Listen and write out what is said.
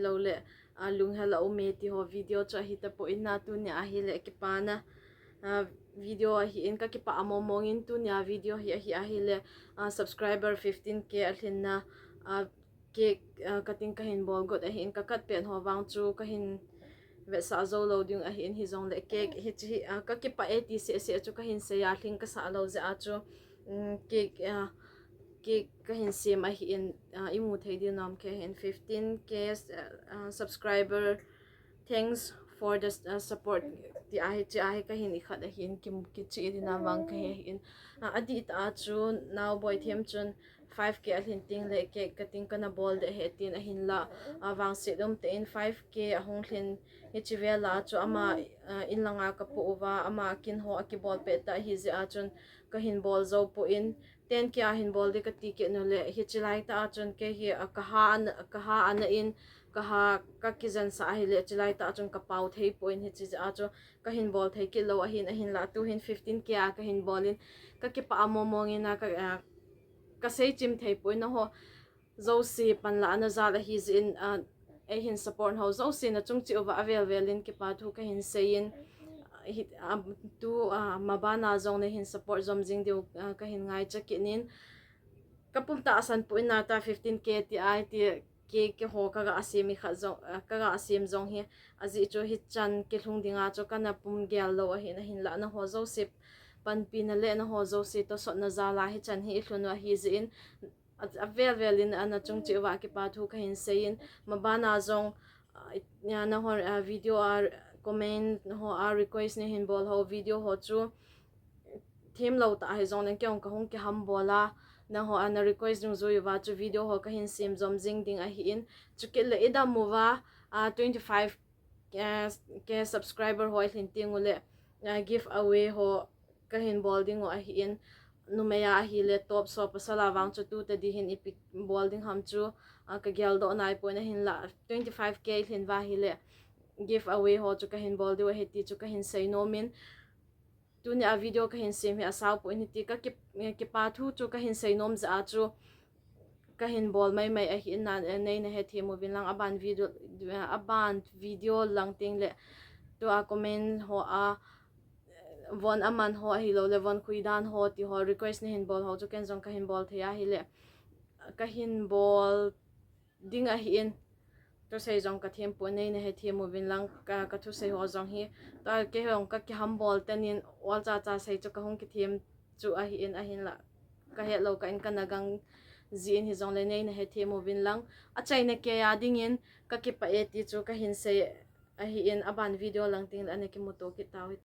lo le lung hela ome ti ho video cho hi ta po in na tu nya hi le ki pa na video hi in ka ki pa amo mongin tu nya video hi le subscriber 15k alhin na ke kating kahin bol got hi in ka kat pen ho wang chu kahin ve sa zo lo ding hi in hi zong le ke hi chi ka ki pa eti se chu kahin se ya thing ka sa lo za chu ke kahin se ma hi in imu thei di nam ke hin 15k subscriber. Thanks for the support. Ti ahi kahin ikhat hin kim ki chi di na wang ka hin adi ta chu now boy them chun 5k alhin ting le ke kating kana bol de he tin ahin la wang se dom te in 5k ahong thin hi chi vela chu ama in langa ka pu wa ama kin ho aki bol pe ta hi ze a chun kahin bol zo po in 10k ahin bol de ka ti ke no le hi chi lai ta chun ke hi ka ha an in ka kizan sa hi le chi lai ta chun ka pau thei po in hi chi a chu kahin bol thei ki lo ahin la tu hin 15k a kahin bolin ka ki pa amo mongina ka sei chim thei po na ho zo si pan la na za la hi zin hin support ho zo si na chung chi over avelin ki pa thu ka hin sein tu mabana zong ne hin support zom jing deu ka hin ngai chakinin kapum ta asan po na ta 15k ti ai ti ke ho ka ga asimi kha zong ka ga asim zong hi azi cho hi chan ke hlung dinga cho kana pum gel lo hin la na ho zo sip pan pi na le na ho zo si to so na za la hi chan hi hlunwa hi zin avelin ana chung chi wa ki pa thu ka hin sein mabana zong ya na ho video comment ho request ne hin bol ho video ho chu theme lo ta hai zong ne kyong ka hong ki ham bola na ho ana request nu zo yuwa chu video ho ka hin sim zom jing ding a hi in chu ke le ida muwa 25 ke subscriber ho hin ting ule give away ho ka hin bolding ho a hi in numeya hi le top so pasala wang chu tu te di hin epic bolding ham chu ka gyal do nai po na hin la 25k hin wa hi le give away ho chu ka hin bol de he ti chu ka hin sei no min tu ne a video ka hin sim hi asaw po ni ti ka ki pa thu chu ka hin sei nom za chu ka hin bol mai a hi na nei na he thi mo bin lang aban video lang ting le tu a comment ho a von aman ho hi lo le von kuidan ho ti ho request ni hin bol ho chu ken jong ka hin bol thia hi le ka hin bol ding a hi in to sei jong ka them po nei na he thi mo bin lang ka thu sei ho jong hi ta ke hong ka ki ham bol tanin wal cha sei chu ka hong ki them chu a hi in ahin la ka he lo ka in kana gang zin hi jong le nei na he thi mo bin lang a chai na ke ya ding in ka ki pa e ti chu ka hin sei a hi in aban video lang ting ane ki moto ki taw